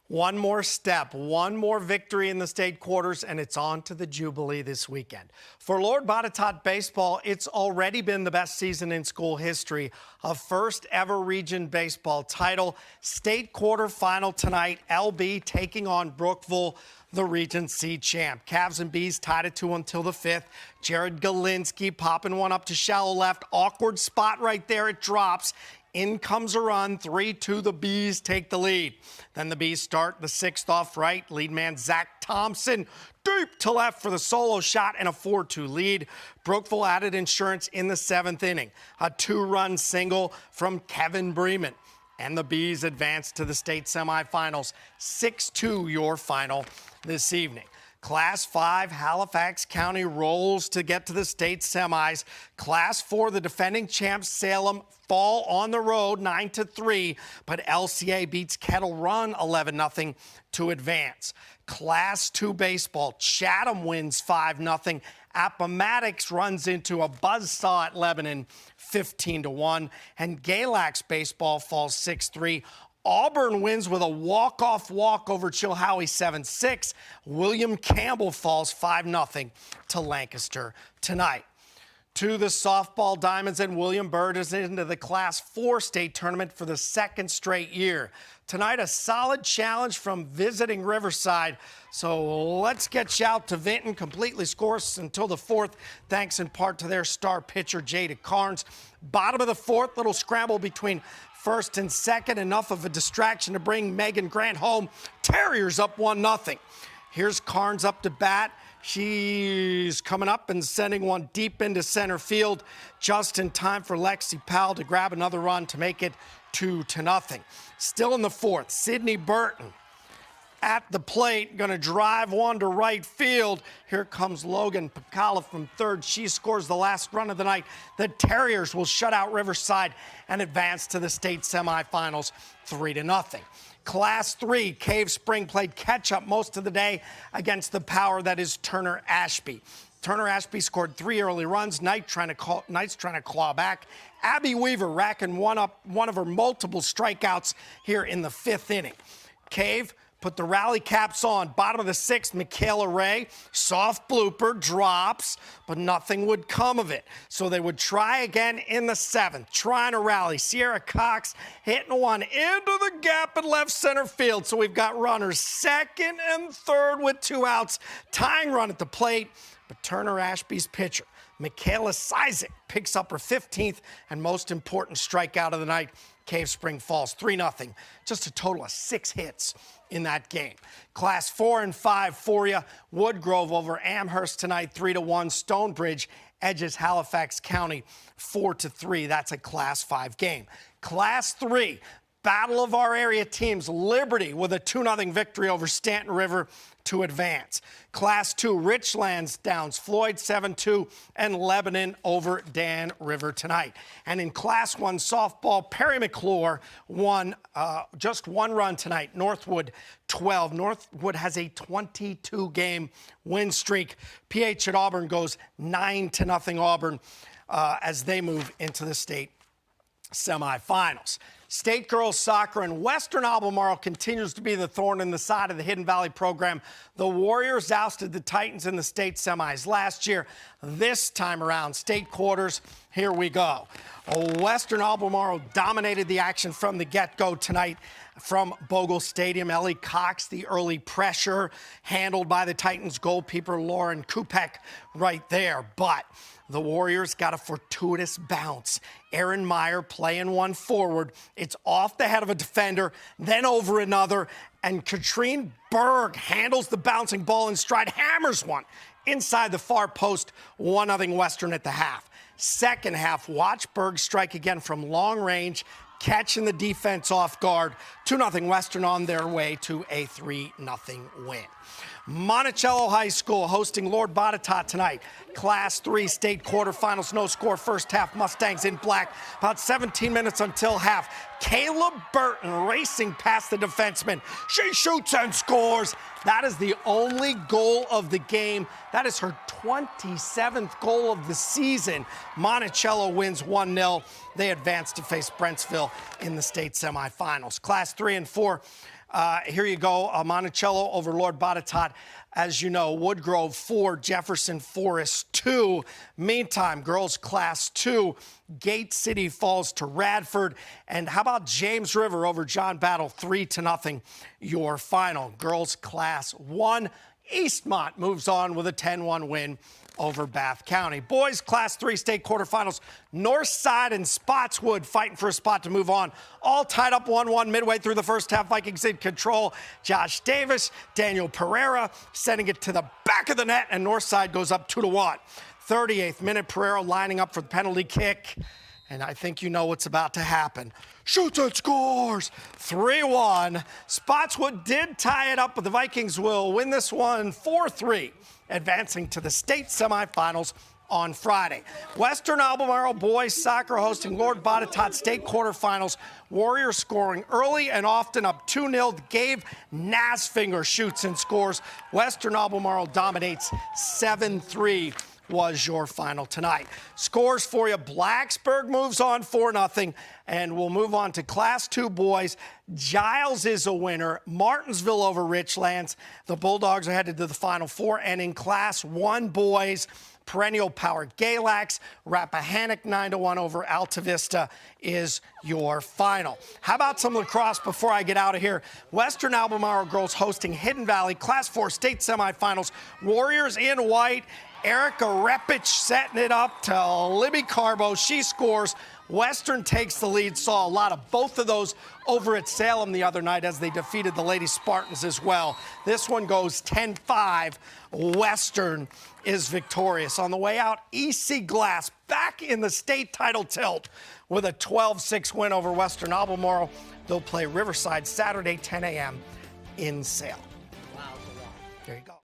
One more step, one more victory in the state quarters, and it's on to the Jubilee this weekend. For Lord Botetourt baseball, it's already been the best season in school history. A first ever region baseball title. State quarterfinal tonight, LB taking on Brookville, the Region C champ. Cavs and Bees tied it 2 until the 5th. Jared Galinsky popping one up to shallow left. Awkward spot right there. It drops. In comes a run, 3-2, the Bees take the lead. Then the Bees start the 6th off right. Lead man Zach Thompson deep to left for the solo shot and a 4-2 lead. Brookville added insurance in the 7th inning. A 2-run single from Kevin Bremen. And the Bees advance to the state semifinals. 6-2 your final this evening. Class 5, Halifax County rolls to get to the state semis. Class 4, the defending champs, Salem, fall on the road 9-3, but LCA beats Kettle Run 11-0 to advance. Class 2 baseball, Chatham wins 5-0. Appomattox runs into a buzzsaw at Lebanon 15-1, and Galax baseball falls 6-3. Auburn wins with a walk-off walk over Chilhowie 7-6. William Campbell falls 5-0 to Lancaster tonight. To the softball Diamonds, and William Byrd is into the Class 4 state tournament for the second straight year. Tonight, a solid challenge from visiting Riverside. So let's get you out to Vinton, completely scoreless until the 4th, thanks in part to their star pitcher, Jada Carnes. Bottom of the 4th, little scramble between first and second, enough of a distraction to bring Megan Grant home. Terriers up 1-0. Here's Carnes up to bat. She's coming up and sending one deep into center field, just in time for Lexi Powell to grab another run to make it 2-0. Still in the 4th, Sydney Burton at the plate, going to drive one to right field. Here comes Logan Pacala from third. She scores the last run of the night. The Terriers will shut out Riverside and advance to the state semifinals 3-0. Class 3, Cave Spring played catch-up most of the day against the power that is Turner Ashby. Turner Ashby scored 3 early runs. Knight's trying to claw back. Abby Weaver racking one of her multiple strikeouts here in the 5th inning. Cave put the rally caps on. Bottom of the 6th, Michaela Ray, soft blooper, drops, but nothing would come of it. So they would try again in the 7th, trying to rally. Sierra Cox hitting one into the gap in left center field. So we've got runners 2nd and 3rd with 2 outs. Tying run at the plate, but Turner Ashby's pitcher, Michaela Sizek, picks up her 15th and most important strikeout of the night. Cave Spring falls 3-0. Just a total of 6 hits in that game. Class 4 and 5 for you. Woodgrove over Amherst tonight, 3-1. Stonebridge edges Halifax County 4-3. That's a Class 5 game. Class 3, battle of our area teams. Liberty with a 2-0 victory over Stanton River to advance. Class 2, Richlands downs Floyd 7-2, and Lebanon over Dan River tonight. And in Class 1 softball, Perry McClure won just 1 run tonight. Northwood 12. Northwood has a 22-game win streak. PH at Auburn goes 9-0 Auburn as they move into the state semifinals. State girls soccer and Western Albemarle continues to be the thorn in the side of the Hidden Valley program. The Warriors ousted the Titans in the state semis last year. This time around, state quarters, here we go. Western Albemarle dominated the action from the get-go tonight from Bogle Stadium. Ellie Cox, the early pressure, handled by the Titans goalkeeper Lauren Kupek right there. But the Warriors got a fortuitous bounce. Aaron Meyer playing one forward. It's off the head of a defender, then over another, and Katrine Berg handles the bouncing ball in stride, hammers one inside the far post, 1-0 Western at the half. Second half, watch Berg strike again from long range, catching the defense off guard. 2-0 Western on their way to a 3-0 win. Monticello High School hosting Lord Botetourt tonight. Class 3 state quarterfinals, no score first half. Mustangs in black. About 17 minutes until half. Caleb Burton racing past the defenseman. She shoots and scores. That is the only goal of the game. That is her 27th goal of the season. Monticello wins 1-0. They advance to face Brentsville in the state semifinals. Class 3 and 4. Here you go, Monticello over Lord Botetourt. As you know, Woodgrove 4, Jefferson Forest 2. Meantime, girls class 2, Gate City falls to Radford. And how about James River over John Battle 3-0, your final. Girls class 1, Eastmont moves on with a 10-1 win over Bath County. Boys Class 3 state quarterfinals, Northside and Spotswood fighting for a spot to move on. All tied up 1-1 midway through the first half. Vikings in control. Josh Davis, Daniel Pereira sending it to the back of the net, and Northside goes up 2-1. 38th minute, Pereira lining up for the penalty kick. And I think you know what's about to happen. Shoots and scores! 3-1. Spotswood did tie it up, but the Vikings will win this one 4-3, advancing to the state semifinals on Friday. Western Albemarle boys soccer hosting Lord Botetourt state quarterfinals. Warriors scoring early and often up 2-0. Gabe Nasfinger shoots and scores. Western Albemarle dominates 7-3. Was your final tonight. Scores for you. Blacksburg moves on 4-0, and we'll move on to Class 2 boys. Giles is a winner. Martinsville over Richlands. The Bulldogs are headed to the Final Four. And in Class 1 boys, perennial power Galax, Rappahannock 9-1 over Alta Vista is your final. How about some lacrosse before I get out of here? Western Albemarle girls hosting Hidden Valley, Class 4 state semifinals. Warriors in white. Erica Repich setting it up to Libby Carbo. She scores. Western takes the lead. Saw a lot of both of those over at Salem the other night as they defeated the Lady Spartans as well. This one goes 10-5. Western is victorious. On the way out, EC Glass back in the state title tilt with a 12-6 win over Western Albemarle. They'll play Riverside Saturday, 10 a.m. in Salem. Wow, there you go.